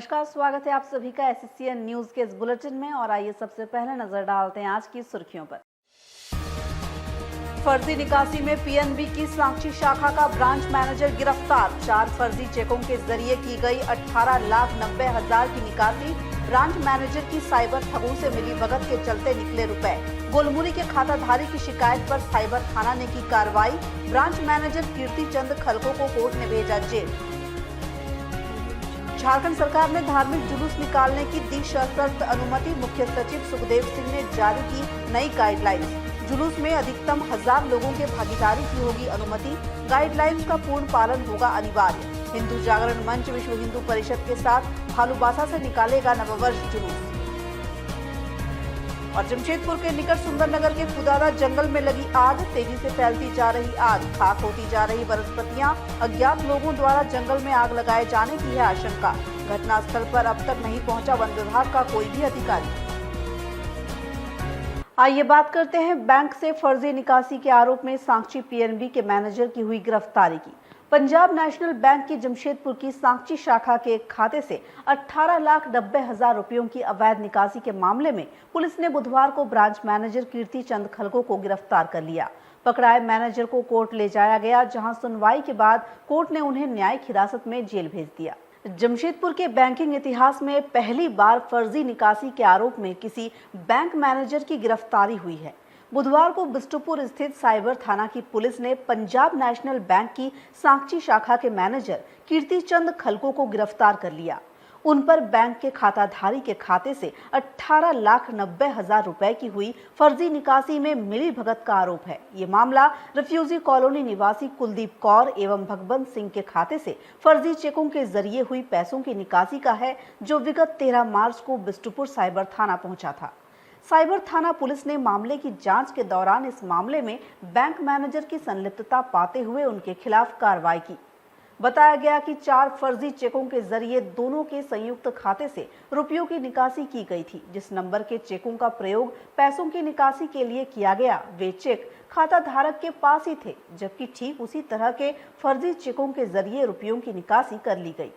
नमस्कार, स्वागत है आप सभी का एसएससीएन न्यूज के इस बुलेटिन में। और आइए सबसे पहले नजर डालते हैं आज की सुर्खियों पर। फर्जी निकासी में पीएनबी की सांची शाखा का ब्रांच मैनेजर गिरफ्तार। 4 फर्जी चेकों के जरिए की गई 18,90,000 की निकासी। ब्रांच मैनेजर की साइबर ठगों से मिली भगत के चलते निकले रुपए। गोलमुरी के खाताधारी की शिकायत पर साइबर थाना ने की कार्रवाई। ब्रांच मैनेजर कीर्ति चंद खलको को कोर्ट ने भेजा जेल। झारखंड सरकार ने धार्मिक जुलूस निकालने की दी सशर्त अनुमति। मुख्य सचिव सुखदेव सिंह ने जारी की नई गाइडलाइंस। जुलूस में अधिकतम 1000 लोगों के भागीदारी की होगी अनुमति। गाइडलाइंस का पूर्ण पालन होगा अनिवार्य। हिंदू जागरण मंच विश्व हिंदू परिषद के साथ भालूबासा से निकालेगा नववर्ष जुलूस। और जमशेदपुर के निकट सुंदरनगर के खुदादा जंगल में लगी आग। तेजी से फैलती जा रही आग, खाक होती जा रही वनस्पतियां। अज्ञात लोगों द्वारा जंगल में आग लगाए जाने की है आशंका। घटनास्थल पर अब तक नहीं पहुंचा वन विभाग का कोई भी अधिकारी। आइए बात करते हैं बैंक से फर्जी निकासी के आरोप में सांची पीएनबी के मैनेजर की हुई गिरफ्तारी की। पंजाब नेशनल बैंक की जमशेदपुर की सांची शाखा के एक खाते से 18,90,000 रुपयों की अवैध निकासी के मामले में पुलिस ने बुधवार को ब्रांच मैनेजर कीर्ति चंद खलको को गिरफ्तार कर लिया। पकड़ाए मैनेजर को कोर्ट ले जाया गया, जहां सुनवाई के बाद कोर्ट ने उन्हें न्यायिक हिरासत में जेल भेज दिया। जमशेदपुर के बैंकिंग इतिहास में पहली बार फर्जी निकासी के आरोप में किसी बैंक मैनेजर की गिरफ्तारी हुई है। बुधवार को बिष्टुपुर स्थित साइबर थाना की पुलिस ने पंजाब नेशनल बैंक की सांची शाखा के मैनेजर कीर्ति चंद खलको को गिरफ्तार कर लिया। उन पर बैंक के खाताधारी के खाते से 18,90,000 रुपए की हुई फर्जी निकासी में मिली भगत का आरोप है। ये मामला रिफ्यूजी कॉलोनी निवासी कुलदीप कौर एवं भगवंत सिंह के खाते से फर्जी चेकों के जरिए हुई पैसों की निकासी का है, जो विगत 13 मार्च को बिष्टुपुर साइबर थाना पहुंचा था। साइबर थाना पुलिस ने मामले की जांच के दौरान इस मामले में बैंक मैनेजर की संलिप्तता पाते हुए उनके खिलाफ कार्रवाई की। बताया गया कि 4 फर्जी चेकों के जरिए दोनों के संयुक्त खाते से रुपयों की निकासी की गई थी। जिस नंबर के चेकों का प्रयोग पैसों की निकासी के लिए किया गया, वे चेक खाता धारक के पास ही थे, जबकि ठीक उसी तरह के फर्जी चेकों के जरिए रुपयों की निकासी कर ली गई।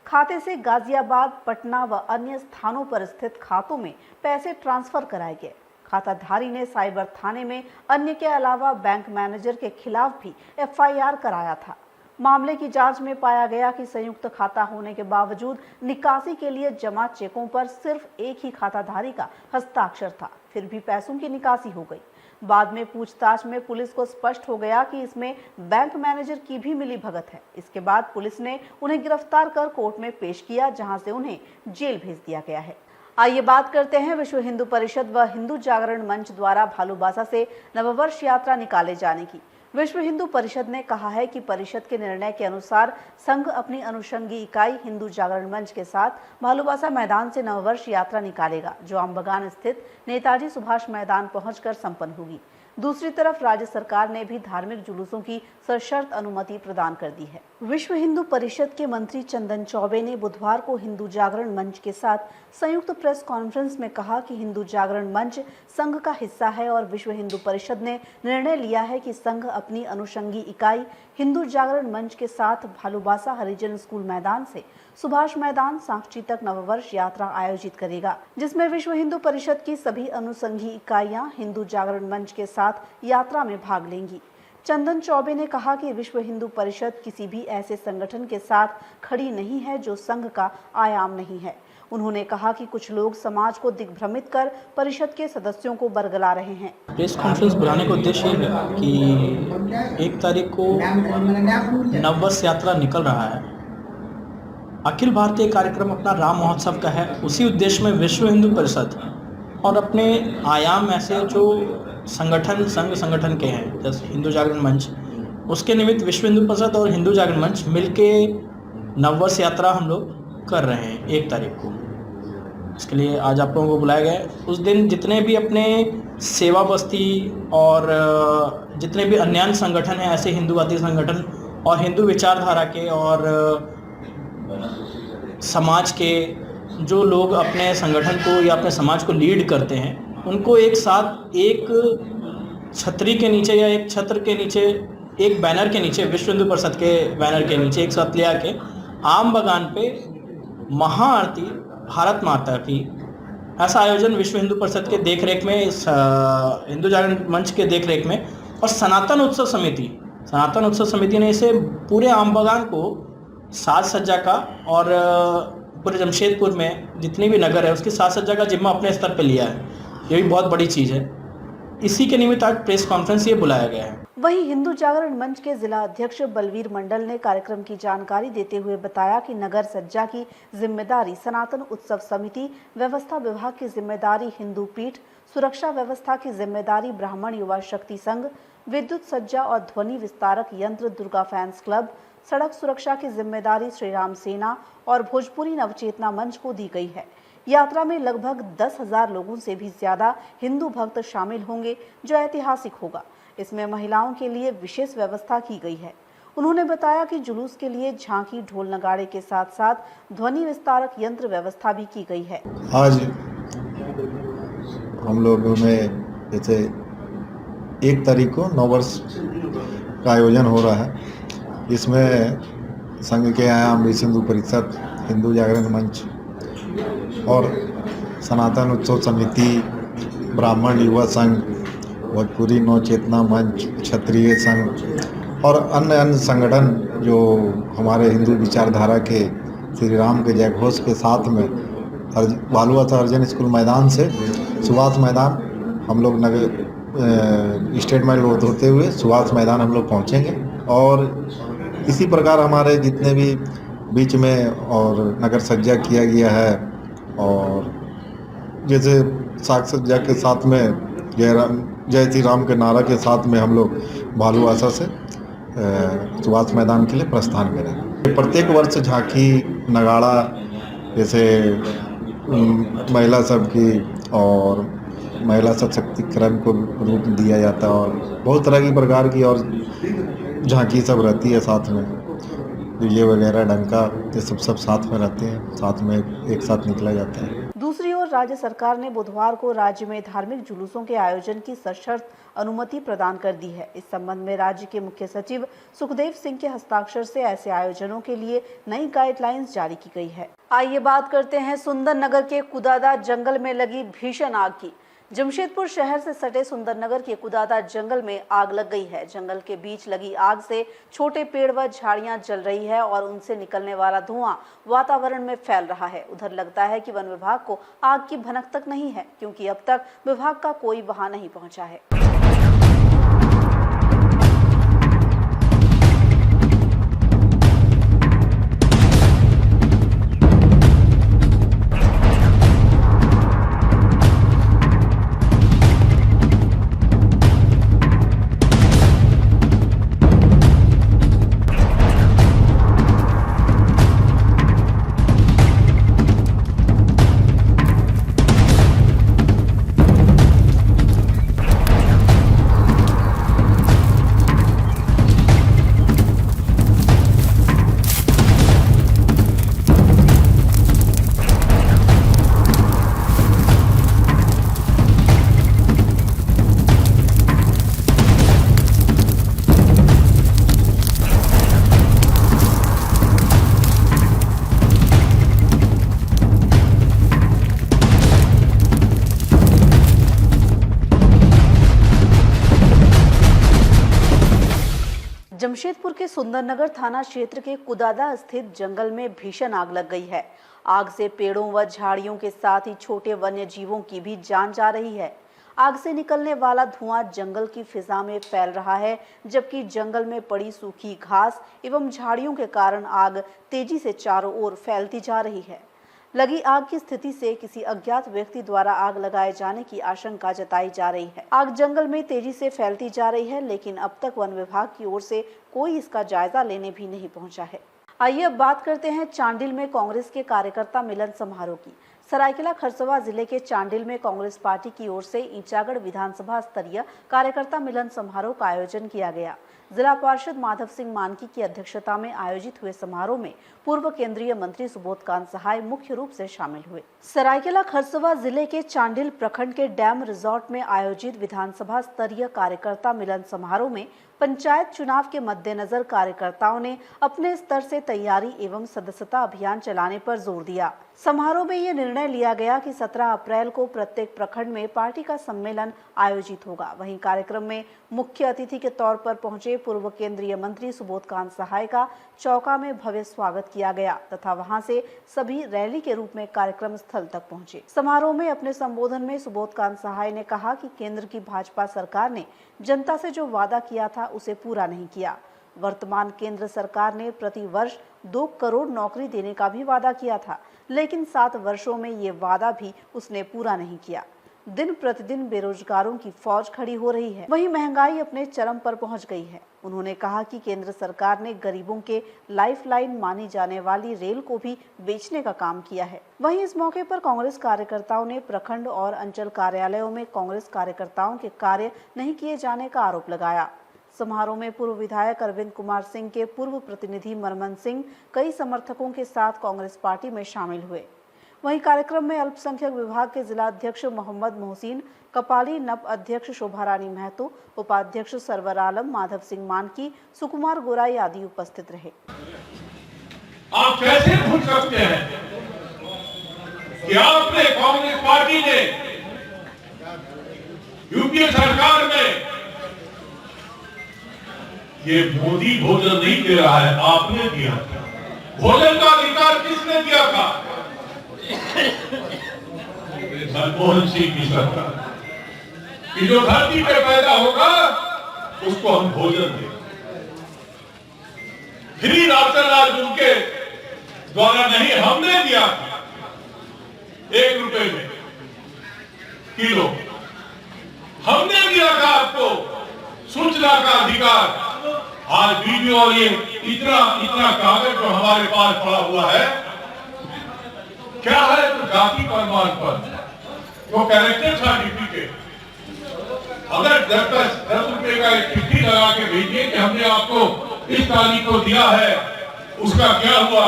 खाते से गाजियाबाद, पटना व अन्य स्थानों पर स्थित खातों में पैसे ट्रांसफर कराए गए। खाताधारी ने साइबर थाने में अन्य के अलावा बैंक मैनेजर के खिलाफ भी एफआईआर कराया था। मामले की जांच में पाया गया कि संयुक्त खाता होने के बावजूद निकासी के लिए जमा चेकों पर सिर्फ एक ही खाताधारी का हस्ताक्षर था, फिर भी पैसों की निकासी हो गई। बाद में पूछताछ में पुलिस को स्पष्ट हो गया कि इसमें बैंक मैनेजर की भी मिली भगत है। इसके बाद पुलिस ने उन्हें गिरफ्तार कर कोर्ट में पेश किया, जहां से उन्हें जेल भेज दिया गया है। आइए बात करते हैं विश्व हिंदू परिषद व हिंदू जागरण मंच द्वारा भालूबासा से नववर्ष यात्रा निकाले जाने की। विश्व हिंदू परिषद ने कहा है कि परिषद के निर्णय के अनुसार संघ अपनी अनुषंगी इकाई हिंदू जागरण मंच के साथ भालूबासा मैदान से नववर्ष यात्रा निकालेगा, जो आमबगान स्थित नेताजी सुभाष मैदान पहुंचकर संपन्न होगी। दूसरी तरफ राज्य सरकार ने भी धार्मिक जुलूसों की सशर्त अनुमति प्रदान कर दी है। विश्व हिंदू परिषद के मंत्री चंदन चौबे ने बुधवार को हिंदू जागरण मंच के साथ संयुक्त प्रेस कॉन्फ्रेंस में कहा कि हिंदू जागरण मंच संघ का हिस्सा है और विश्व हिंदू परिषद ने निर्णय लिया है कि संघ अपनी अनुषंगी इकाई हिंदू जागरण मंच के साथ भालूबासा हरिजन स्कूल मैदान से सुभाष मैदान सांची तक नववर्ष यात्रा आयोजित करेगा, जिसमें विश्व हिंदू परिषद की सभी अनुषंगी इकाइयां हिंदू जागरण मंच के साथ यात्रा में भाग लेंगी। चंदन चौबे ने कहा कि विश्व हिंदू परिषद किसी भी ऐसे संगठन के साथ खड़ी नहीं है जो संघ का आयाम नहीं है। उन्होंने कहा कि कुछ लोग समाज को दिग्भ्रमित कर परिषद के सदस्यों को बरगला रहे हैं। प्रेस कॉन्फ्रेंस बुलाने का उद्देश्य ये है कि 1 तारीख को नववर्ष यात्रा निकल रहा है। अखिल भारतीय कार्यक्रम अपना राम महोत्सव का है। उसी उद्देश्य में विश्व हिंदू परिषद और अपने आयाम ऐसे जो संघ संगठन के हैं, जैसे हिंदू जागरण मंच, उसके निमित्त विश्व हिंदू परिषद और हिंदू जागरण मंच मिलके नववर्ष यात्रा हम लोग कर रहे हैं 1 तारीख को। इसके लिए आज आप लोगों को बुलाया गया है। उस दिन जितने भी अपने सेवा बस्ती और जितने भी अन्य संगठन हैं, ऐसे हिंदूवादी संगठन और हिंदू विचारधारा के और समाज के जो लोग अपने संगठन को या अपने समाज को लीड करते हैं, उनको एक साथ एक छतरी के नीचे या एक छत्र के नीचे, एक बैनर के नीचे, विश्व हिंदू परिषद के बैनर के नीचे एक साथ ले आके आम बगान पे महाआरती भारत माता की, ऐसा आयोजन विश्व हिंदू परिषद के देखरेख में, इस हिंदू जागरण मंच के देखरेख में, और सनातन उत्सव समिति ने इसे पूरे आम बगान को साज सज्जा का और पूरे जमशेदपुर में जितनी भी नगर है उसकी साज सज्जा का जिम्मा अपने स्तर पर लिया है। ये भी बहुत बड़ी चीज़ है। इसी के निमित्त आज प्रेस कॉन्फ्रेंस ये बुलाया गया है। वहीं हिंदू जागरण मंच के जिला अध्यक्ष बलवीर मंडल ने कार्यक्रम की जानकारी देते हुए बताया कि नगर सज्जा की जिम्मेदारी सनातन उत्सव समिति, व्यवस्था विभाग की जिम्मेदारी हिंदू पीठ, सुरक्षा व्यवस्था की जिम्मेदारी ब्राह्मण युवा शक्ति संघ, विद्युत सज्जा और ध्वनि विस्तारक यंत्र दुर्गा फैंस क्लब, सड़क सुरक्षा की जिम्मेदारी श्री राम सेना और भोजपुरी नवचेतना मंच को दी गई है। यात्रा में लगभग 10,000 लोगों से भी ज्यादा हिंदू भक्त शामिल होंगे, जो ऐतिहासिक होगा। इसमें महिलाओं के लिए विशेष व्यवस्था की गई है। उन्होंने बताया कि जुलूस के लिए झांकी, ढोल नगाड़े के साथ साथ ध्वनि विस्तारक यंत्र व्यवस्था भी की गई है। आज हम लोगों में जैसे 1 तारीख को 9 वर्ष का आयोजन हो रहा है। इसमें संघ के आयाम विश्व हिंदू परिषद, हिंदू जागरण मंच और सनातन उत्सव समिति, ब्राह्मण युवा संघ, भोजपुरी नवचेतना मंच, क्षत्रिय संघ और अन्य संगठन जो हमारे हिंदू विचारधारा के श्री राम के जयघोष के साथ में भालुआसा अर्जन स्कूल मैदान से सुभाष मैदान हम लोग स्टेट माइल रोड होते हुए सुभाष मैदान हम लोग पहुँचेंगे। और इसी प्रकार हमारे जितने भी बीच में और नगर सज्जा किया गया है, और जैसे साग सज्जा के साथ में जय श्री राम के नारा के साथ में हम लोग भालुआसा से सुभाष मैदान के लिए प्रस्थान करेंगे। प्रत्येक वर्ष झांकी, नगाड़ा, जैसे महिला सब की और महिला सशक्तिकरण को रूप दिया जाता है और बहुत तरह की प्रकार की और झांकी सब रहती है साथ में, डीजे वगैरह, डंका, ये सब साथ में रहते हैं, साथ में एक साथ निकला जाता है। दूसरी ओर राज्य सरकार ने बुधवार को राज्य में धार्मिक जुलूसों के आयोजन की सशर्त अनुमति प्रदान कर दी है। इस संबंध में राज्य के मुख्य सचिव सुखदेव सिंह के हस्ताक्षर से ऐसे आयोजनों के लिए नई गाइडलाइंस जारी की गई है। आइए बात करते हैं सुंदरनगर के कुदादा जंगल में लगी भीषण आग की। जमशेदपुर शहर से सटे सुंदरनगर के कुदादा जंगल में आग लग गई है। जंगल के बीच लगी आग से छोटे पेड़ व झाड़ियां जल रही है और उनसे निकलने वाला धुआं वातावरण में फैल रहा है। उधर लगता है कि वन विभाग को आग की भनक तक नहीं है, क्योंकि अब तक विभाग का कोई वहां नहीं पहुंचा है। जमशेदपुर के सुंदरनगर थाना क्षेत्र के कुदादा स्थित जंगल में भीषण आग लग गई है। आग से पेड़ों व झाड़ियों के साथ ही छोटे वन्य जीवों की भी जान जा रही है। आग से निकलने वाला धुआं जंगल की फिजा में फैल रहा है, जबकि जंगल में पड़ी सूखी घास एवं झाड़ियों के कारण आग तेजी से चारों ओर फैलती जा रही है। लगी आग की स्थिति से किसी अज्ञात व्यक्ति द्वारा आग लगाए जाने की आशंका जताई जा रही है। आग जंगल में तेजी से फैलती जा रही है, लेकिन अब तक वन विभाग की ओर से कोई इसका जायजा लेने भी नहीं पहुंचा है। आइए अब बात करते हैं चांडिल में कांग्रेस के कार्यकर्ता मिलन समारोह की। सरायकेला खरसवा जिले के चांडिल में कांग्रेस पार्टी की ओर से ईचागढ़ विधानसभा स्तरीय कार्यकर्ता मिलन समारोह का आयोजन किया गया। जिला पार्षद माधव सिंह मानकी की अध्यक्षता में आयोजित हुए समारोह में पूर्व केंद्रीय मंत्री सुबोधकांत सहाय मुख्य रूप से शामिल हुए। सरायकेला खरसवा जिले के चांडिल प्रखंड के डैम रिजॉर्ट में आयोजित विधानसभा स्तरीय कार्यकर्ता मिलन समारोह में पंचायत चुनाव के मद्देनजर कार्यकर्ताओं ने अपने स्तर से तैयारी एवं सदस्यता अभियान चलाने पर जोर दिया। समारोह में ये निर्णय लिया गया कि 17 अप्रैल को प्रत्येक प्रखंड में पार्टी का सम्मेलन आयोजित होगा। वहीं कार्यक्रम में मुख्य अतिथि के तौर पर पहुंचे पूर्व केंद्रीय मंत्री सुबोधकांत सहाय का चौका में भव्य स्वागत किया गया तथा वहां से सभी रैली के रूप में कार्यक्रम स्थल तक पहुंचे। समारोह में अपने संबोधन में सुबोधकांत सहाय ने कहा कि केंद्र की भाजपा सरकार ने जनता से जो वादा किया था उसे पूरा नहीं किया। वर्तमान केंद्र सरकार ने प्रति वर्ष 2 करोड़ नौकरी देने का भी वादा किया था, लेकिन 7 वर्षों में ये वादा भी उसने पूरा नहीं किया। दिन प्रतिदिन बेरोजगारों की फौज खड़ी हो रही है, वहीं महंगाई अपने चरम पर पहुंच गई है। उन्होंने कहा कि केंद्र सरकार ने गरीबों के लाइफलाइन मानी जाने वाली रेल को भी बेचने का काम किया है। वहीं इस मौके पर कांग्रेस कार्यकर्ताओं ने प्रखंड और अंचल कार्यालयों में कांग्रेस कार्यकर्ताओं के कार्य नहीं किए जाने का आरोप लगाया। समारोह में पूर्व विधायक अरविंद कुमार सिंह के पूर्व प्रतिनिधि मरमन सिंह कई समर्थकों के साथ कांग्रेस पार्टी में शामिल हुए। वहीं कार्यक्रम में अल्पसंख्यक विभाग के जिला अध्यक्ष मोहम्मद मोहसिन, कपाली नप अध्यक्ष शोभा रानी महतो, उपाध्यक्ष सरवर आलम, माधव सिंह मानकी, सुकुमार गोराई आदि उपस्थित रहे। आप कैसे भूल सकते हैं कि आपने कांग्रेस पार्टी ने यूपीए सरकार में ये मोदी भोजन नहीं दे रहा है, आपने दिया था। भोजन का अधिकार किसने दिया था? मनमोहन सिंह की सरकार कि जो धरती पे पैदा होगा उसको हम भोजन दें। फ्री राशन आज उनके द्वारा नहीं, हमने दिया था 1 रुपए में किलो। हमने दिया था आपको सूचना का अधिकार। आज वीडियो और ये इतना कागज जो हमारे पास पड़ा हुआ है, क्या है? तो जाति प्रमाण पत्र, वो कैरेक्टर सर्टिफिकेट। अगर 10 रुपए का एक चिट्ठी लगा के भेजिए कि हमने आपको इस तारीख को दिया है, उसका क्या हुआ?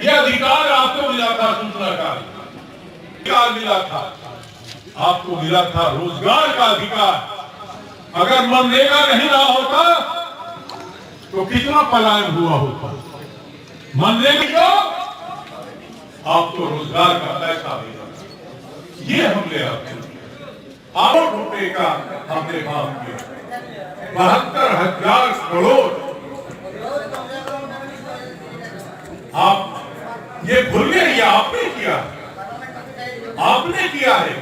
यह अधिकार आपको मिला था, सूचना का अधिकार मिला था, आपको मिला था रोजगार का अधिकार। अगर मनरेगा नहीं रहा होता तो कितना पलायन हुआ होता। मनरेगा आपको रोजगार का पैसा मिला, ये हमने आपको 8 रुपए का हमने माफ किया। 72,000 करोड़ आप ये भूल गए? ये आपने किया, आपने किया है।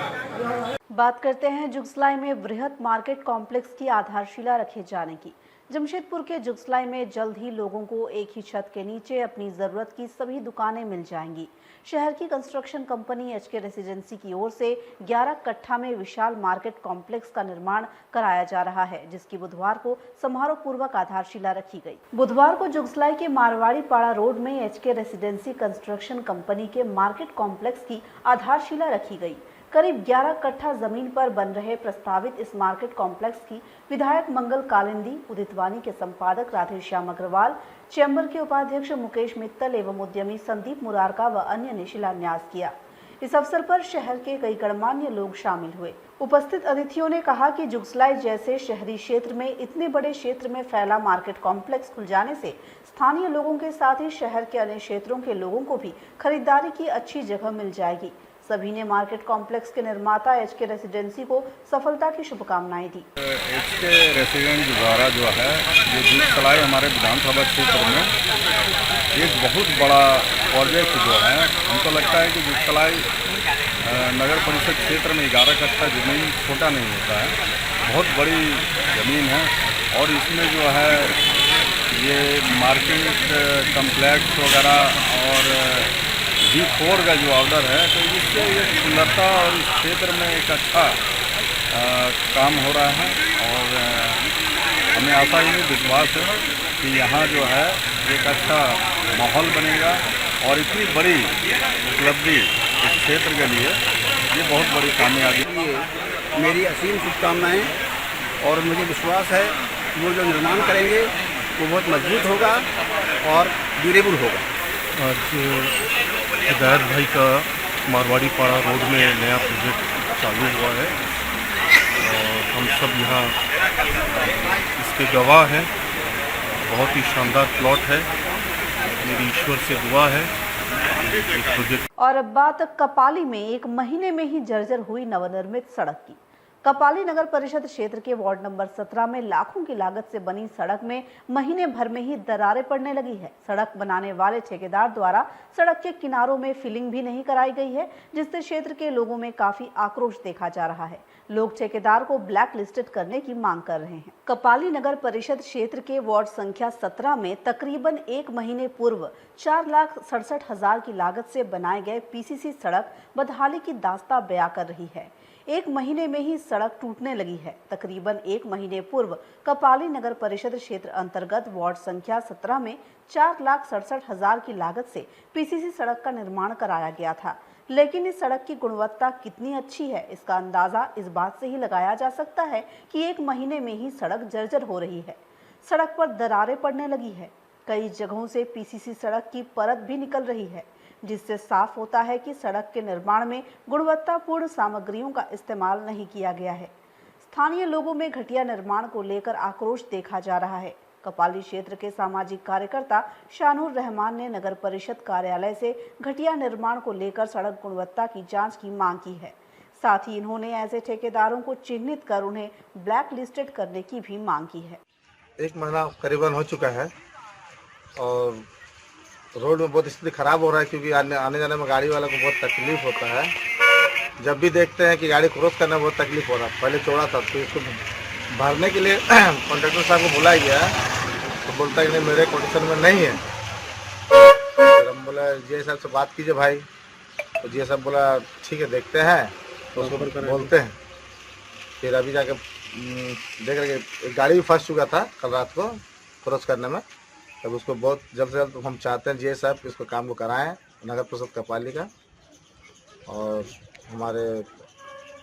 बात करते हैं जुगसलाई में बृहद मार्केट कॉम्प्लेक्स की आधारशिला रखे जाने की। जमशेदपुर के जुगसलाई में जल्द ही लोगों को एक ही छत के नीचे अपनी जरूरत की सभी दुकानें मिल जाएंगी। शहर की कंस्ट्रक्शन कंपनी एचके रेसिडेंसी की ओर से 11 कट्ठा में विशाल मार्केट कॉम्प्लेक्स का निर्माण कराया जा रहा है, जिसकी बुधवार को समारोह पूर्वक आधारशिला रखी गई। बुधवार को जुगसलाई के मारवाड़ी पाड़ा रोड में एचके रेसिडेंसी कंस्ट्रक्शन कंपनी के मार्केट कॉम्प्लेक्स की आधारशिला रखी गई। करीब 11 कट्ठा जमीन पर बन रहे प्रस्तावित इस मार्केट कॉम्प्लेक्स की विधायक मंगल कालिंदी, उदितवाणी के संपादक राधेश्याम अग्रवाल, चैम्बर के उपाध्यक्ष मुकेश मित्तल एवं उद्यमी संदीप मुरारका व अन्य ने शिलान्यास किया। इस अवसर पर शहर के कई गणमान्य लोग शामिल हुए। उपस्थित अतिथियों ने कहा कि जुगसलाई जैसे शहरी क्षेत्र में इतने बड़े क्षेत्र में फैला मार्केट कॉम्प्लेक्स खुल जाने से स्थानीय लोगों के साथ ही शहर के अन्य क्षेत्रों के लोगों को भी खरीदारी की अच्छी जगह मिल जाएगी। सभी ने मार्केट कॉम्प्लेक्स के निर्माता एचके रेसिडेंसी को सफलता की शुभकामनाएं दी। एचके रेसिडेंस द्वारा जो है ये जुगसलाई हमारे विधानसभा क्षेत्र में एक बहुत बड़ा प्रोजेक्ट जो है, हमको लगता है कि जुगसलाई नगर परिषद क्षेत्र में 11 कट्ठा जमीन छोटा नहीं होता है, बहुत बड़ी ज़मीन है। और इसमें जो है ये मार्केट कम्प्लेक्स वगैरह और D4 का जो ऑर्डर है, तो इससे एक सुंदरता और इस क्षेत्र में एक अच्छा काम हो रहा है। और हमें आशा ही विश्वास है कि यहाँ जो है एक अच्छा माहौल बनेगा और इतनी बड़ी उपलब्धि इस क्षेत्र के लिए ये बहुत बड़ी कामयाबी है। लिए मेरी असीम शुभकामनाएं और मुझे विश्वास है कि वो जो निर्माण करेंगे वो बहुत मजबूत होगा और ड्यूरेबल होगा। आज हिदायत भाई का मारवाड़ी पाड़ा रोड में नया प्रोजेक्ट चालू हुआ है और हम सब यहाँ इसके गवाह हैं। बहुत ही शानदार प्लॉट है। मेरी ईश्वर से दुआ है इस प्रोजेक्ट। और अब बात कपाली में एक महीने में ही जर्जर हुई नवनिर्मित सड़क की। कपाली नगर परिषद क्षेत्र के वार्ड नंबर 17 में लाखों की लागत से बनी सड़क में महीने भर में ही दरारें पड़ने लगी है। सड़क बनाने वाले ठेकेदार द्वारा सड़क के किनारों में फिलिंग भी नहीं कराई गई है, जिससे क्षेत्र के लोगों में काफी आक्रोश देखा जा रहा है। लोग ठेकेदार को ब्लैक लिस्टेड करने की मांग कर रहे हैं। कपाली नगर परिषद क्षेत्र के वार्ड संख्या 17 में तकरीबन एक महीने पूर्व 4,67,000 की लागत से बनाए गए पीसीसी सड़क बदहाली की दास्तां बयां कर रही है। एक महीने में ही सड़क टूटने लगी है। तकरीबन एक महीने पूर्व कपाली नगर परिषद क्षेत्र अंतर्गत वार्ड संख्या 17 में 4,67,000 की लागत से पीसीसी सड़क का निर्माण कराया गया था, लेकिन इस सड़क की गुणवत्ता कितनी अच्छी है इसका अंदाजा इस बात से ही लगाया जा सकता है कि एक महीने में ही सड़क जर्जर हो रही है। सड़क पर दरारें पड़ने लगी है। कई जगहों से पीसीसी सड़क की परत भी निकल रही है, जिससे साफ होता है कि सड़क के निर्माण में गुणवत्तापूर्ण सामग्रियों का इस्तेमाल नहीं किया गया है। स्थानीय लोगों में घटिया निर्माण को लेकर आक्रोश देखा जा रहा है। कपाली क्षेत्र के सामाजिक कार्यकर्ता शानूर रहमान ने नगर परिषद कार्यालय से घटिया निर्माण को लेकर सड़क गुणवत्ता की जांच की मांग की है। साथ ही इन्होंने ऐसे ठेकेदारों को चिन्हित कर उन्हें ब्लैक लिस्टेड करने की भी मांग की है। एक महीना करीबन हो चुका है और रोड में बहुत स्थिति खराब हो रहा है, क्योंकि आने जाने में गाड़ी वाला को बहुत तकलीफ होता है। जब भी देखते हैं कि गाड़ी क्रॉस करने में बहुत तकलीफ हो रहा है। पहले चौड़ा था तो इसको भरने के लिए कॉन्ट्रैक्टर साहब को बुलाया गया तो बोलता है कि नहीं मेरे कंडीशन में नहीं है। फिर हम बोला जी साहब से बात कीजिए भाई, तो जी साहब बोला ठीक है देखते हैं, तो उसको बोलते हैं। फिर अभी जाके देख रहे एक गाड़ी भी फंस चुका था कल रात को क्रॉस करने में। तब उसको बहुत जल्द से जल्द हम चाहते हैं जी साहब इसको काम को कराएं नगर परिषद कपाली का, और हमारे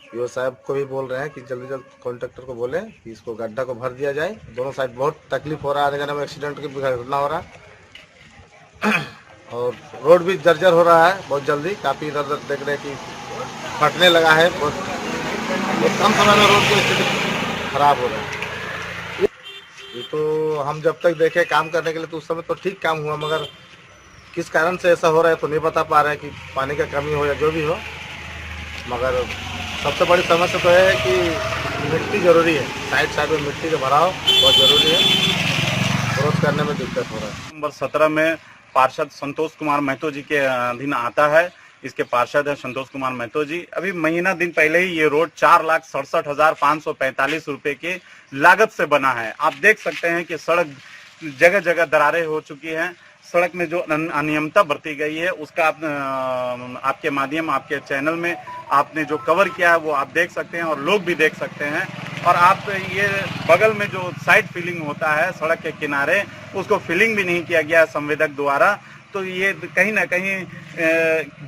यो साहब को भी बोल रहे हैं कि जल्दी जल्द कॉन्ट्रैक्टर को बोले कि इसको गड्ढा को भर दिया जाए। दोनों साइड बहुत तकलीफ हो रहा है, आने जाने में एक्सीडेंट की घटना हो रहा है और रोड भी जर्जर हो रहा है बहुत जल्दी। काफ़ी इधर उधर देख रहे हैं कि फटने लगा है। बहुत कम समय में रोड की स्थिति खराब हो रहा है। ये तो हम जब तक देखे काम करने के लिए तो उस समय तो ठीक काम हुआ, मगर किस कारण से ऐसा हो रहा है तो नहीं बता पा रहे हैं कि पानी का कमी हो या जो भी हो। मगर सबसे बड़ी समस्या तो है कि मिट्टी जरूरी है। साइड साइड में मिट्टी का भराव बहुत जरूरी है, क्रॉस करने में दिक्कत हो रहा है। नंबर 17 में पार्षद संतोष कुमार महतो जी के अधीन आता है। इसके पार्षद है संतोष कुमार महतो जी। अभी महीना दिन पहले ही ये रोड 4,67,545 रुपए की लागत से बना है। आप देख सकते हैं कि सड़क जगह जगह दरारें हो चुकी हैं। सड़क में जो अनियमितता बरती गई है उसका आपके माध्यम आपके चैनल में आपने जो कवर किया है वो आप देख सकते हैं और लोग भी देख सकते हैं। और आप ये बगल में जो साइड फिलिंग होता है सड़क के किनारे, उसको फिलिंग भी नहीं किया गया संवेदक द्वारा। तो ये कहीं ना कहीं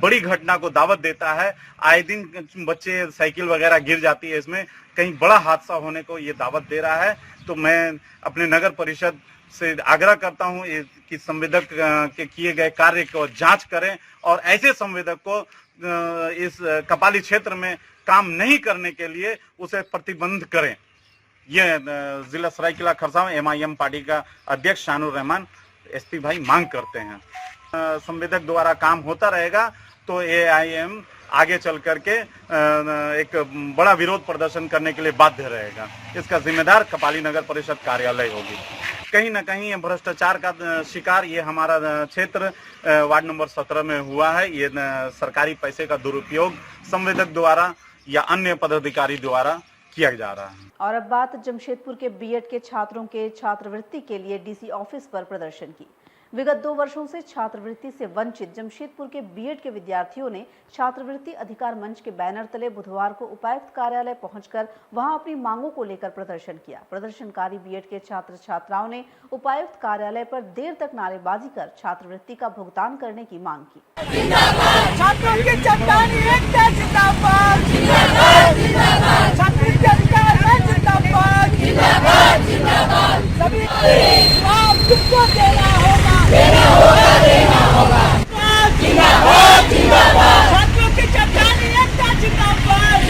बड़ी घटना को दावत देता है। आए दिन बच्चे साइकिल वगैरह गिर जाती है, इसमें कहीं बड़ा हादसा होने को ये दावत दे रहा है। तो मैं अपने नगर परिषद से आग्रह करता हूं कि संवेदक के किए गए कार्य को जांच करें और ऐसे संवेदक को इस कपाली क्षेत्र में काम नहीं करने के लिए उसे प्रतिबंध करें। ये जिला सरायकेला खरसावां MIM पार्टी का अध्यक्ष शानूर रहमान SP भाई मांग करते हैं। संवेदक द्वारा काम होता रहेगा तो AIM आगे चल करके एक बड़ा विरोध प्रदर्शन करने के लिए बाध्य रहेगा। इसका जिम्मेदार कपाली नगर परिषद कार्यालय होगी। कहीं ना कहीं भ्रष्टाचार का शिकार ये हमारा क्षेत्र वार्ड नंबर 17 में हुआ है। ये सरकारी पैसे का दुरुपयोग संवेदक द्वारा या अन्य पदाधिकारी द्वारा किया जा रहा है। और अब बात जमशेदपुर के B.Ed के छात्रों के छात्रवृत्ति के लिए DC ऑफिस पर प्रदर्शन की। विगत 2 वर्षों से छात्रवृत्ति से वंचित जमशेदपुर के बीएड के विद्यार्थियों ने छात्रवृत्ति अधिकार मंच के बैनर तले बुधवार को उपायुक्त कार्यालय पहुंचकर वहां अपनी मांगों को लेकर प्रदर्शन किया। प्रदर्शनकारी बीएड के छात्र छात्राओं ने उपायुक्त कार्यालय पर देर तक नारेबाजी कर छात्रवृत्ति का भुगतान करने की मांग की। छात्रों की चट्टानी एकता जिंदाबाद, छात्रों के अधिकार है जिंदाबाद, सभी आप तुमको देना होगा, छात्रों की चट्टानी एकता जिंदाबाद।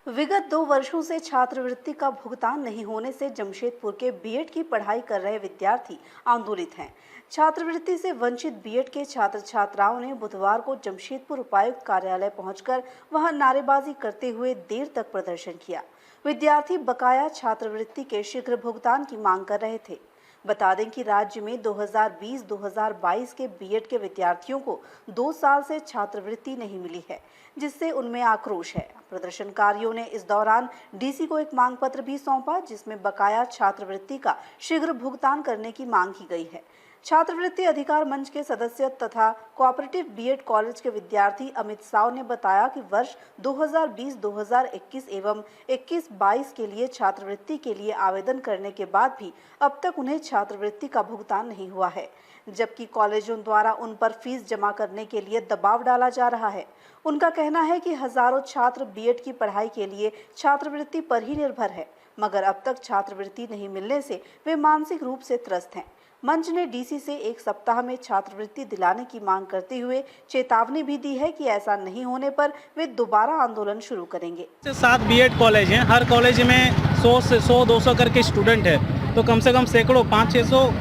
विगत 2 वर्षों से छात्रवृत्ति का भुगतान नहीं होने से जमशेदपुर के बीएड की पढ़ाई कर रहे विद्यार्थी आंदोलित हैं। छात्रवृत्ति से वंचित बीएड के छात्र छात्राओं ने बुधवार को जमशेदपुर उपायुक्त कार्यालय पहुंचकर वहां नारेबाजी करते हुए देर तक प्रदर्शन किया। विद्यार्थी बकाया छात्रवृत्ति के शीघ्र भुगतान की मांग कर रहे थे। बता दें कि राज्य में 2020-2022 के बीएड के विद्यार्थियों को 2 साल से छात्रवृत्ति नहीं मिली है, जिससे उनमें आक्रोश है। प्रदर्शनकारियों ने इस दौरान डीसी को एक मांग पत्र भी सौंपा, जिसमें बकाया छात्रवृत्ति का शीघ्र भुगतान करने की मांग की गई है। छात्रवृत्ति अधिकार मंच के सदस्य तथा कोऑपरेटिव बीएड कॉलेज के विद्यार्थी अमित साव ने बताया कि वर्ष 2020-2021 एवं 21-22 के लिए छात्रवृत्ति के लिए आवेदन करने के बाद भी अब तक उन्हें छात्रवृत्ति का भुगतान नहीं हुआ है, जबकि कॉलेजों द्वारा उन पर फीस जमा करने के लिए दबाव डाला जा रहा है। उनका कहना है कि हजारों छात्र बीएड की पढ़ाई के लिए छात्रवृत्ति पर ही निर्भर है, मगर अब तक छात्रवृत्ति नहीं मिलने से वे मानसिक रूप से त्रस्त हैं। मंच ने डीसी से 1 सप्ताह में छात्रवृत्ति दिलाने की मांग करते हुए चेतावनी भी दी है कि ऐसा नहीं होने पर वे दोबारा आंदोलन शुरू करेंगे। 7 बीएड कॉलेज हैं, हर कॉलेज में 100 से 100-200 करके स्टूडेंट है, तो कम से कम सैकड़ों 500-600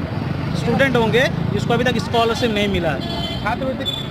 स्टूडेंट होंगे जिसको अभी तक स्कॉलरशिप नहीं मिला है।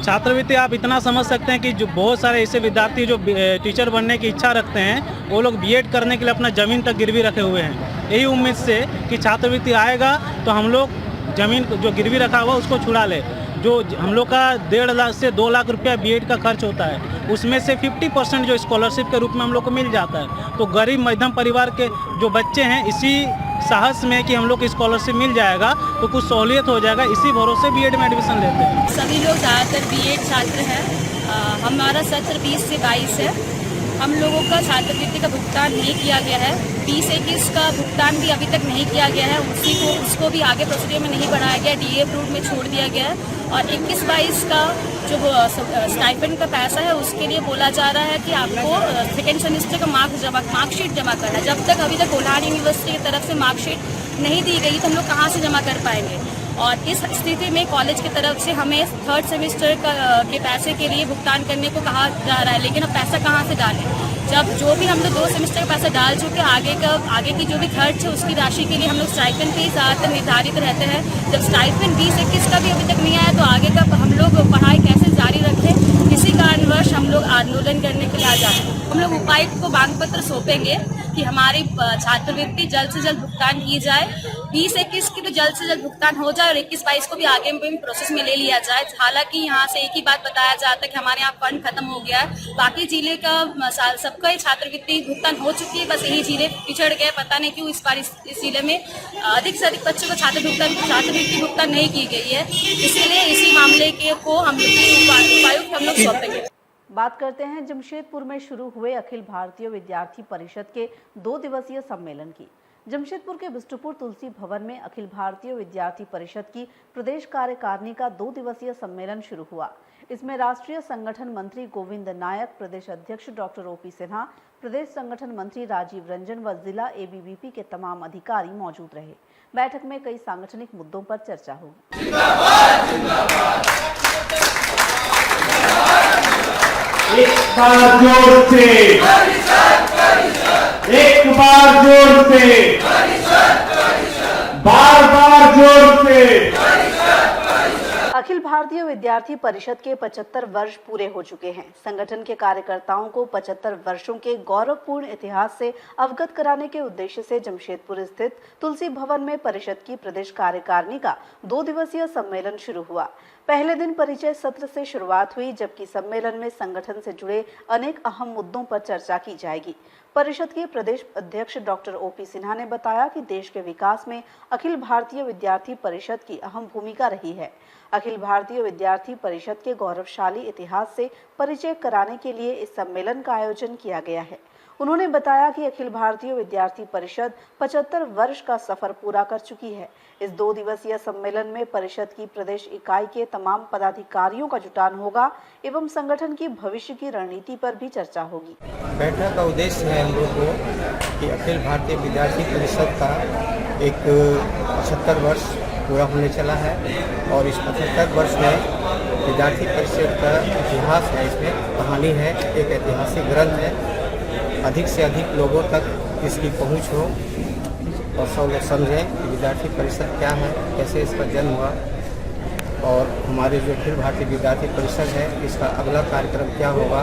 छात्रवृत्ति आप इतना समझ सकते हैं कि जो बहुत सारे ऐसे विद्यार्थी जो टीचर बनने की इच्छा रखते हैं, वो लोग बीएड करने के लिए अपना ज़मीन तक गिरवी रखे हुए हैं। यही उम्मीद से कि छात्रवृत्ति आएगा तो हम लोग ज़मीन जो गिरवी रखा हुआ उसको छुड़ा ले। जो हम लोग का 1.5 लाख से 2 लाख रुपया बीएड का खर्च होता है, उसमें से 50% जो स्कॉलरशिप के रूप में हम लोग को मिल जाता है। तो गरीब मध्यम परिवार के जो बच्चे हैं, इसी साहस में कि हम लोग को स्कॉलरशिप मिल जाएगा तो कुछ सहूलियत हो जाएगा, इसी भरोसे बीएड में एडमिशन लेते हैं। सभी लोग ज़्यादातर बीएड छात्र हैं। हमारा सत्र 20 से 22 है। हम लोगों का छात्रवृत्ति का भुगतान नहीं किया गया है। 20-21 का भुगतान भी अभी तक नहीं किया गया है, उसको भी आगे प्रोसीडियर में नहीं बढ़ाया गया, डीए रूट में छोड़ दिया गया है। और 21-22 का जो स्टाइपेंड का पैसा है उसके लिए बोला जा रहा है कि आपको सेकेंड सेमेस्टर का मार्कशीट जमा करना है। जब तक अभी तक कोल्हान यूनिवर्सिटी की तरफ से मार्कशीट नहीं दी गई तो हम लोग कहाँ से जमा कर पाएंगे। और इस स्थिति में कॉलेज की तरफ से हमें 3rd सेमेस्टर के पैसे के लिए भुगतान करने को कहा जा रहा है, लेकिन अब पैसा कहाँ से डालें जब जो भी हम लोग 2 सेमेस्टर का पैसा डाल चुके, आगे की जो भी खर्च है उसकी राशि के लिए हम लोग स्टाइपेंड पे ही ज़्यादातर निर्धारित रहते हैं। जब स्टाइपेंड 20-21 का भी अभी तक नहीं आया तो आगे का हम लोग पढ़ाई कैसे जारी रखें, इसी कारणवश हम लोग आंदोलन करने के लिए आ जाते हैं। हम लोग उपायुक्त को मांग पत्र सौंपेंगे कि हमारी छात्रवृत्ति जल्द से जल्द भुगतान की जाए। 20-21 की तो जल्द से जल्द भुगतान हो जाए और 21-22 को भी आगे में प्रोसेस में ले लिया जाए। हालांकि यहाँ से एक ही बात बताया जाता है कि हमारे यहाँ फंड खत्म हो गया है, बाकी जिले का सबका ही छात्रवृत्ति भुगतान हो चुकी है, बस यही जिले पिछड़ गए। पता नहीं क्यों इस बार इस जिले में अधिक से अधिक बच्चों को छात्रवृत्ति भुगतान नहीं की गई है। इसीलिए इसी मामले को हम उपायुक्त हम लोग सौंपेंगे। बात करते हैं जमशेदपुर में शुरू हुए अखिल भारतीय विद्यार्थी परिषद के 2 दिवसीय सम्मेलन की। जमशेदपुर के बिष्टुपुर तुलसी भवन में अखिल भारतीय विद्यार्थी परिषद की प्रदेश कार्यकारिणी का 2 दिवसीय सम्मेलन शुरू हुआ। इसमें राष्ट्रीय संगठन मंत्री गोविंद नायक, प्रदेश अध्यक्ष डॉक्टर ओपी सिन्हा, प्रदेश संगठन मंत्री राजीव रंजन व जिला एबीवीपी के तमाम अधिकारी मौजूद रहे। बैठक में कई सांगठनिक मुद्दों पर चर्चा हुई। एक बार जोर से बार जोर से। अखिल भारतीय विद्यार्थी परिषद के 75 वर्ष पूरे हो चुके हैं। संगठन के कार्यकर्ताओं को 75 वर्षों के गौरवपूर्ण इतिहास से अवगत कराने के उद्देश्य से जमशेदपुर स्थित तुलसी भवन में परिषद की प्रदेश कार्यकारिणी का 2 दिवसीय सम्मेलन शुरू हुआ। पहले दिन परिचय सत्र से शुरुआत हुई, जबकि सम्मेलन में संगठन से जुड़े अनेक अहम मुद्दों पर चर्चा की जाएगी। परिषद के प्रदेश अध्यक्ष डॉक्टर ओपी सिन्हा ने बताया कि देश के विकास में अखिल भारतीय विद्यार्थी परिषद की अहम भूमिका रही है। अखिल भारतीय विद्यार्थी परिषद के गौरवशाली इतिहास से परिचय कराने के लिए इस सम्मेलन का आयोजन किया गया है। उन्होंने बताया कि अखिल भारतीय विद्यार्थी परिषद 75 वर्ष का सफर पूरा कर चुकी है। इस 2 दिवसीय सम्मेलन में परिषद की प्रदेश इकाई के तमाम पदाधिकारियों का जुटान होगा एवं संगठन की भविष्य की रणनीति पर भी चर्चा होगी। बैठक का उद्देश्य है हम लोग को कि अखिल भारतीय विद्यार्थी परिषद का एक 75 वर्ष पूरा होने चला है और इस 75 वर्ष में विद्यार्थी परिषद का इतिहास है, इसमें कहानी है, एक ऐतिहासिक ग्रंथ है। अधिक से अधिक लोगों तक इसकी पहुंच हो और सब लोग समझें कि विद्यार्थी परिषद क्या है, कैसे इसका जन्म हुआ और हमारे जो अखिल भारतीय विद्यार्थी परिषद है इसका अगला कार्यक्रम क्या होगा,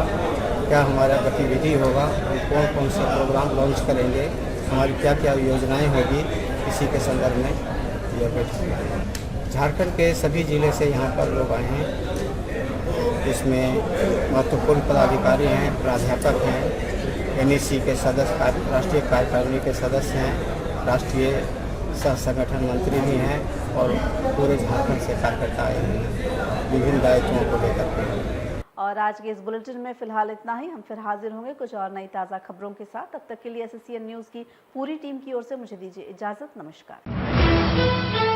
क्या हमारा गतिविधि होगा, हम कौन कौन सा प्रोग्राम लॉन्च करेंगे, हमारी क्या क्या योजनाएं होगी, इसी के संदर्भ में यह बैठक। झारखंड के सभी ज़िले से यहाँ पर लोग आए हैं। इसमें महत्वपूर्ण पदाधिकारी हैं, प्राध्यापक हैं, NEC के सदस्य, राष्ट्रीय कार्यकारिणी के सदस्य हैं, राष्ट्रीय सह संगठन मंत्री भी हैं और पूरे झारखंड से कार्यकर्ता आए हैं विभिन्न दायित्वों को लेकर के। और आज के इस बुलेटिन में फिलहाल इतना ही। हम फिर हाजिर होंगे कुछ और नई ताज़ा खबरों के साथ। तब तक के लिए SSCN न्यूज़ की पूरी टीम की ओर से मुझे दीजिए इजाज़त। नमस्कार।